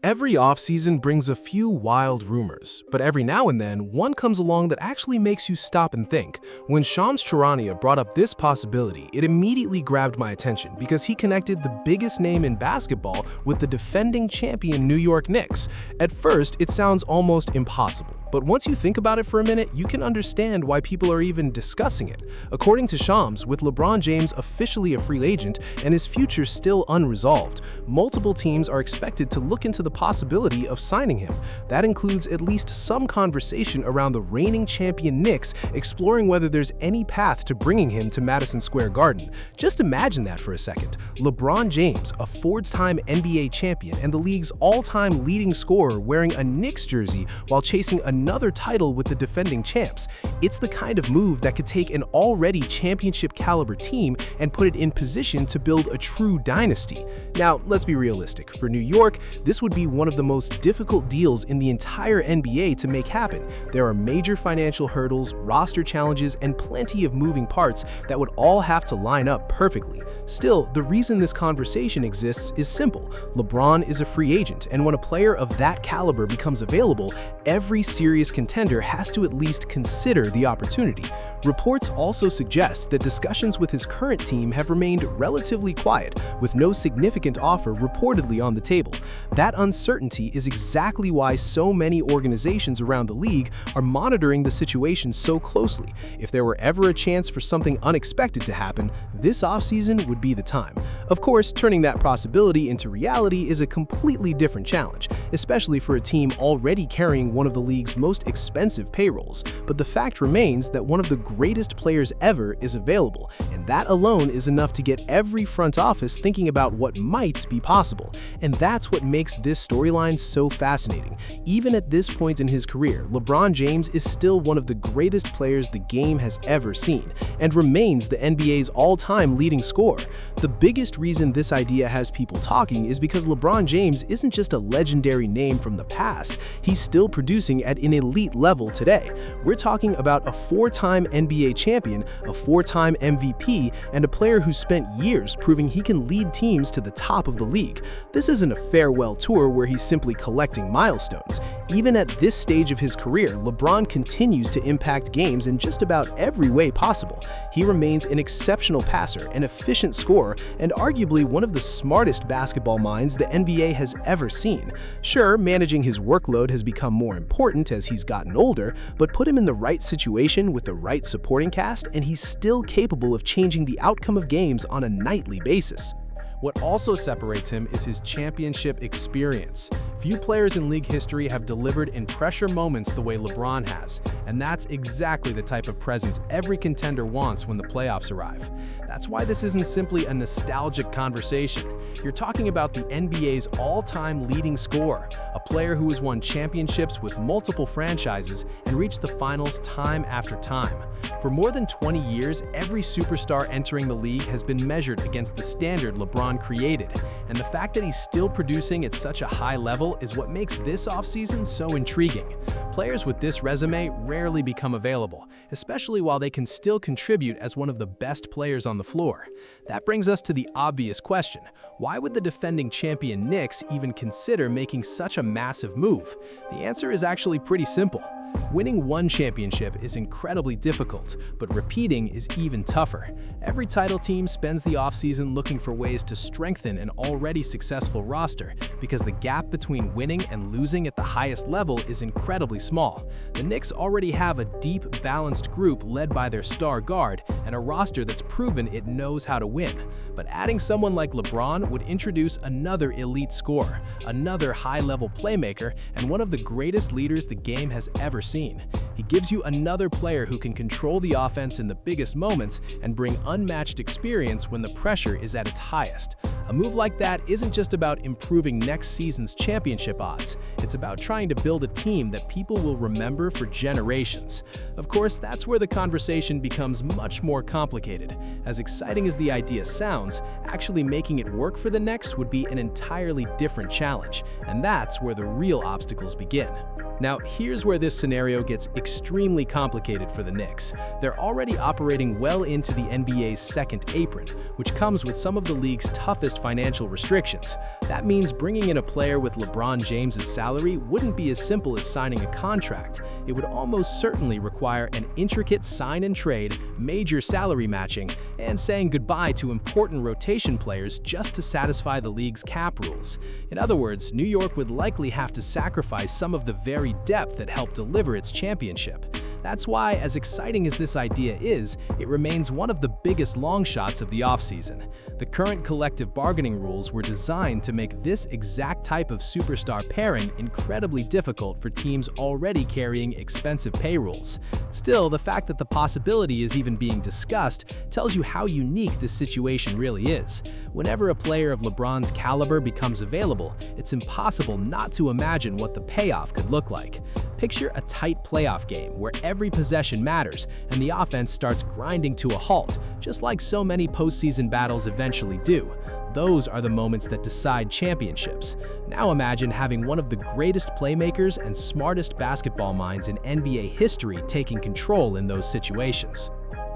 Every offseason brings a few wild rumors, but every now and then, one comes along that actually makes you stop and think. When Shams Charania brought up this possibility, it immediately grabbed my attention because he connected the biggest name in basketball with the defending champion New York Knicks. At first, it sounds almost impossible, but once you think about it for a minute, you can understand why people are even discussing it. According to Shams, with LeBron James officially a free agent and his future still unresolved, multiple teams are expected to look into the possibility of signing him. That includes at least some conversation around the reigning champion Knicks exploring whether there's any path to bringing him to Madison Square Garden. Just imagine that for a second. LeBron James, a four-time NBA champion and the league's all-time leading scorer, wearing a Knicks jersey while chasing another title with the defending champs. It's the kind of move that could take an already championship-caliber team and put it in position to build a true dynasty. Now, let's be realistic. For New York, this would be one of the most difficult deals in the entire NBA to make happen. There are major financial hurdles, roster challenges, and plenty of moving parts that would all have to line up perfectly. Still, the reason this conversation exists is simple. LeBron is a free agent, and when a player of that caliber becomes available, every serious contender has to at least consider the opportunity. Reports also suggest that discussions with his current team have remained relatively quiet, with no significant offer reportedly on the table. That uncertainty is exactly why so many organizations around the league are monitoring the situation so closely. If there were ever a chance for something unexpected to happen, this offseason would be the time. Of course, turning that possibility into reality is a completely different challenge, especially for a team already carrying one of the league's most expensive payrolls. But the fact remains that one of the greatest players ever is available, and that alone is enough to get every front office thinking about what might be possible. And that's what makes this storyline so fascinating. Even at this point in his career, LeBron James is still one of the greatest players the game has ever seen, and remains the NBA's all-time leading scorer. The biggest reason this idea has people talking is because LeBron James isn't just a legendary name from the past, he's still producing at an elite level today. We're talking about a four-time NBA champion, a four-time MVP, and a player who spent years proving he can lead teams to the top of the league. This isn't a farewell tour where he's simply collecting milestones. Even at this stage of his career, LeBron continues to impact games in just about every way possible. He remains an exceptional passer, an efficient scorer, and arguably one of the smartest basketball minds the NBA has ever seen. Sure, managing his workload has become more important as he's gotten older, but put him in the right situation with the right supporting cast, and he's still capable of changing the outcome of games on a nightly basis. What also separates him is his championship experience. Few players in league history have delivered in pressure moments the way LeBron has, and that's exactly the type of presence every contender wants when the playoffs arrive. That's why this isn't simply a nostalgic conversation. You're talking about the NBA's all-time leading scorer, a player who has won championships with multiple franchises and reached the finals time after time. For more than 20 years, every superstar entering the league has been measured against the standard LeBron created, and the fact that he's still producing at such a high level is what makes this offseason so intriguing. Players with this resume rarely become available, especially while they can still contribute as one of the best players on the floor. That brings us to the obvious question: why would the defending champion Knicks even consider making such a massive move? The answer is actually pretty simple. Winning one championship is incredibly difficult, but repeating is even tougher. Every title team spends the offseason looking for ways to strengthen an already successful roster because the gap between winning and losing at the highest level is incredibly small. The Knicks already have a deep, balanced group led by their star guard and a roster that's proven it knows how to win. But adding someone like LeBron would introduce another elite scorer, another high-level playmaker, and one of the greatest leaders the game has ever seen. He gives you another player who can control the offense in the biggest moments and bring unmatched experience when the pressure is at its highest. A move like that isn't just about improving next season's championship odds. It's about trying to build a team that people will remember for generations. Of course, that's where the conversation becomes much more complicated. As exciting as the idea sounds, actually making it work for the Knicks would be an entirely different challenge, and that's where the real obstacles begin. Now, here's where this scenario gets extremely complicated for the Knicks. They're already operating well into the NBA's second apron, which comes with some of the league's toughest biggest financial restrictions. That means bringing in a player with LeBron James's salary wouldn't be as simple as signing a contract. It would almost certainly require an intricate sign and trade, major salary matching, and saying goodbye to important rotation players just to satisfy the league's cap rules. In other words, New York would likely have to sacrifice some of the very depth that helped deliver its championship. That's why, as exciting as this idea is, it remains one of the biggest long shots of the offseason. The current collective bargaining rules were designed to make this exact type of superstar pairing incredibly difficult for teams already carrying expensive payrolls. Still, the fact that the possibility is even being discussed tells you how unique this situation really is. Whenever a player of LeBron's caliber becomes available, it's impossible not to imagine what the payoff could look like. Picture a tight playoff game where every possession matters and the offense starts grinding to a halt, just like so many postseason battles eventually do. Those are the moments that decide championships. Now imagine having one of the greatest playmakers and smartest basketball minds in NBA history taking control in those situations.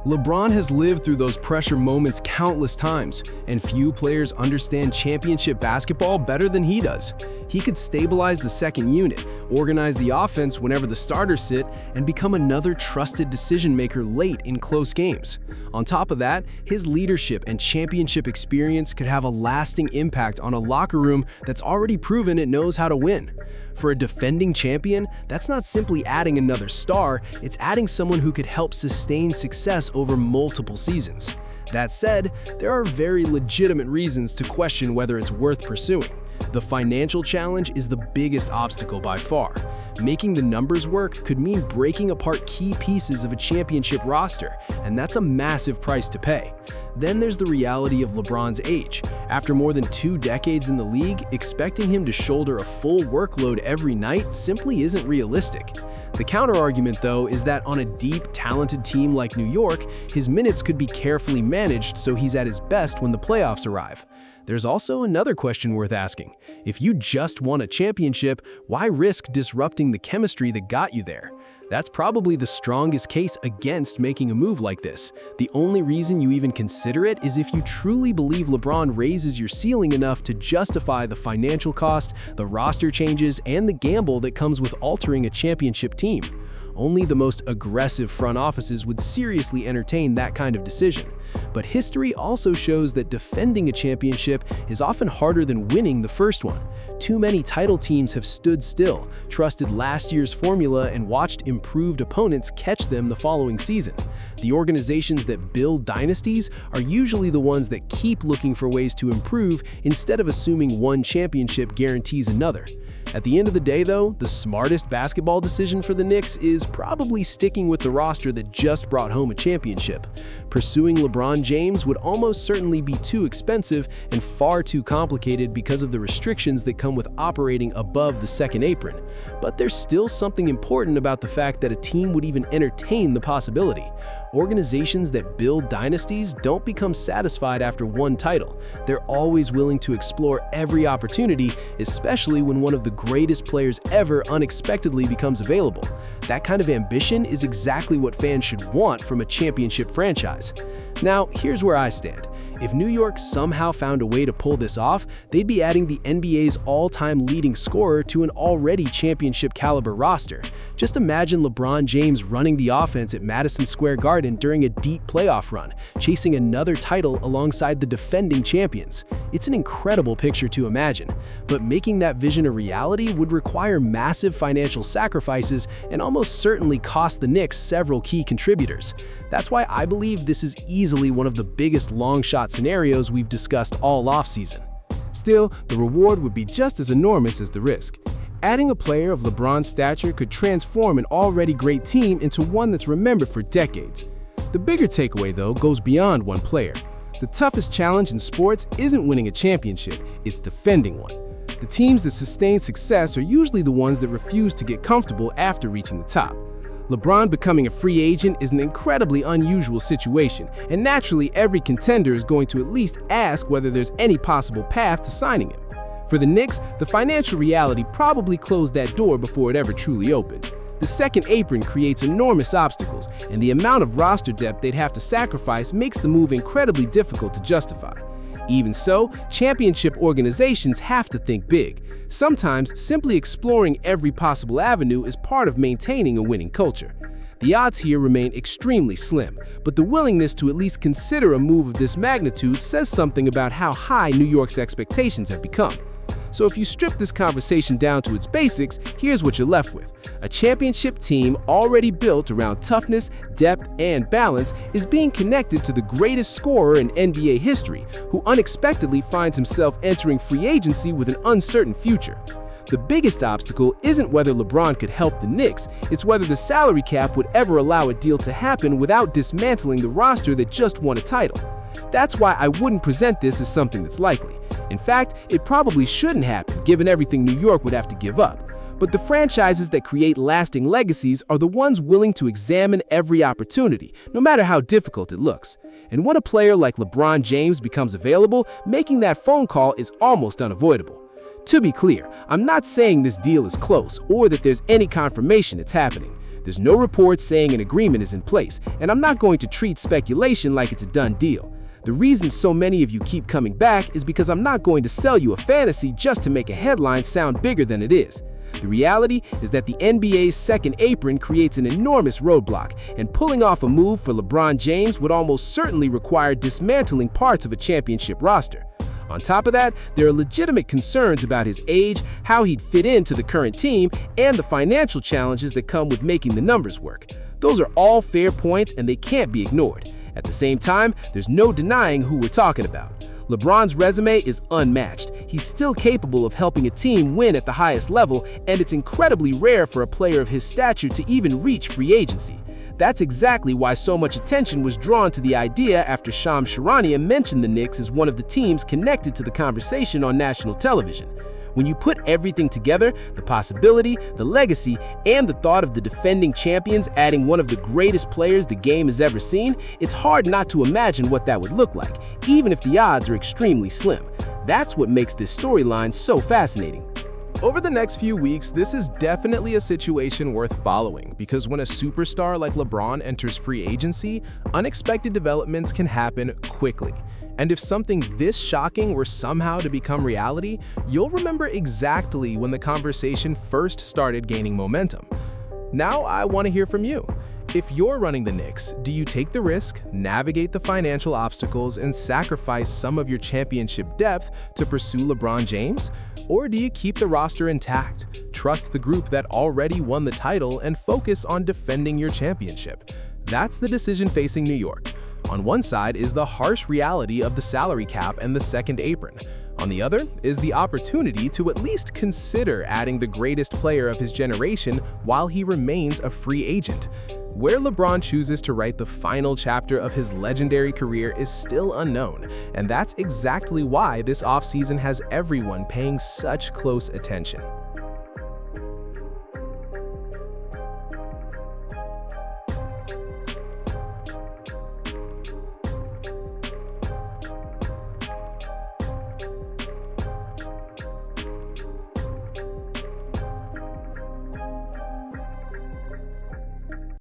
LeBron has lived through those pressure moments countless times, and few players understand championship basketball better than he does. He could stabilize the second unit, organize the offense whenever the starters sit, and become another trusted decision-maker late in close games. On top of that, his leadership and championship experience could have a lasting impact on a locker room that's already proven it knows how to win. For a defending champion, that's not simply adding another star, it's adding someone who could help sustain success over multiple seasons. That said, there are very legitimate reasons to question whether it's worth pursuing. The financial challenge is the biggest obstacle by far. Making the numbers work could mean breaking apart key pieces of a championship roster, and that's a massive price to pay. Then there's the reality of LeBron's age. After more than 2 decades in the league, expecting him to shoulder a full workload every night simply isn't realistic. The counter-argument, though, is that on a deep, talented team like New York, his minutes could be carefully managed so he's at his best when the playoffs arrive. There's also another question worth asking. If you just won a championship, why risk disrupting the chemistry that got you there? That's probably the strongest case against making a move like this. The only reason you even consider it is if you truly believe LeBron raises your ceiling enough to justify the financial cost, the roster changes, and the gamble that comes with altering a championship team. Only the most aggressive front offices would seriously entertain that kind of decision. But history also shows that defending a championship is often harder than winning the first one. Too many title teams have stood still, trusted last year's formula, and watched improved opponents catch them the following season. The organizations that build dynasties are usually the ones that keep looking for ways to improve instead of assuming one championship guarantees another. At the end of the day, though, the smartest basketball decision for the Knicks is probably sticking with the roster that just brought home a championship. Pursuing LeBron James would almost certainly be too expensive and far too complicated because of the restrictions that come with operating above the second apron. But there's still something important about the fact that a team would even entertain the possibility. Organizations that build dynasties don't become satisfied after one title. They're always willing to explore every opportunity, especially when one of the greatest players ever unexpectedly becomes available. That kind of ambition is exactly what fans should want from a championship franchise. Now, here's where I stand. If New York somehow found a way to pull this off, they'd be adding the NBA's all-time leading scorer to an already championship-caliber roster. Just imagine LeBron James running the offense at Madison Square Garden during a deep playoff run, chasing another title alongside the defending champions. It's an incredible picture to imagine, but making that vision a reality would require massive financial sacrifices and almost certainly cost the Knicks several key contributors. That's why I believe this is easily one of the biggest long-shot scenarios we've discussed all offseason. Still, the reward would be just as enormous as the risk. Adding a player of LeBron's stature could transform an already great team into one that's remembered for decades. The bigger takeaway, though, goes beyond one player. The toughest challenge in sports isn't winning a championship, it's defending one. The teams that sustain success are usually the ones that refuse to get comfortable after reaching the top. LeBron becoming a free agent is an incredibly unusual situation, and naturally every contender is going to at least ask whether there's any possible path to signing him. For the Knicks, the financial reality probably closed that door before it ever truly opened. The second apron creates enormous obstacles, and the amount of roster depth they'd have to sacrifice makes the move incredibly difficult to justify. Even so, championship organizations have to think big. Sometimes, simply exploring every possible avenue is part of maintaining a winning culture. The odds here remain extremely slim, but the willingness to at least consider a move of this magnitude says something about how high New York's expectations have become. So if you strip this conversation down to its basics, here's what you're left with. A championship team already built around toughness, depth, and balance is being connected to the greatest scorer in NBA history, who unexpectedly finds himself entering free agency with an uncertain future. The biggest obstacle isn't whether LeBron could help the Knicks, it's whether the salary cap would ever allow a deal to happen without dismantling the roster that just won a title. That's why I wouldn't present this as something that's likely. In fact, it probably shouldn't happen, given everything New York would have to give up. But the franchises that create lasting legacies are the ones willing to examine every opportunity, no matter how difficult it looks. And when a player like LeBron James becomes available, making that phone call is almost unavoidable. To be clear, I'm not saying this deal is close or that there's any confirmation it's happening. There's no report saying an agreement is in place, and I'm not going to treat speculation like it's a done deal. The reason so many of you keep coming back is because I'm not going to sell you a fantasy just to make a headline sound bigger than it is. The reality is that the NBA's second apron creates an enormous roadblock, and pulling off a move for LeBron James would almost certainly require dismantling parts of a championship roster. On top of that, there are legitimate concerns about his age, how he'd fit into the current team, and the financial challenges that come with making the numbers work. Those are all fair points and they can't be ignored. At the same time, there's no denying who we're talking about. LeBron's resume is unmatched. He's still capable of helping a team win at the highest level, and it's incredibly rare for a player of his stature to even reach free agency. That's exactly why so much attention was drawn to the idea after Shams Charania mentioned the Knicks as one of the teams connected to the conversation on national television. When you put everything together, the possibility, the legacy, and the thought of the defending champions adding one of the greatest players the game has ever seen, it's hard not to imagine what that would look like, even if the odds are extremely slim. That's what makes this storyline so fascinating. Over the next few weeks, this is definitely a situation worth following, because when a superstar like LeBron enters free agency, unexpected developments can happen quickly. And if something this shocking were somehow to become reality, you'll remember exactly when the conversation first started gaining momentum. Now I want to hear from you. If you're running the Knicks, do you take the risk, navigate the financial obstacles, and sacrifice some of your championship depth to pursue LeBron James? Or do you keep the roster intact, trust the group that already won the title, and focus on defending your championship? That's the decision facing New York. On one side is the harsh reality of the salary cap and the second apron. On the other is the opportunity to at least consider adding the greatest player of his generation while he remains a free agent. Where LeBron chooses to write the final chapter of his legendary career is still unknown, and that's exactly why this offseason has everyone paying such close attention.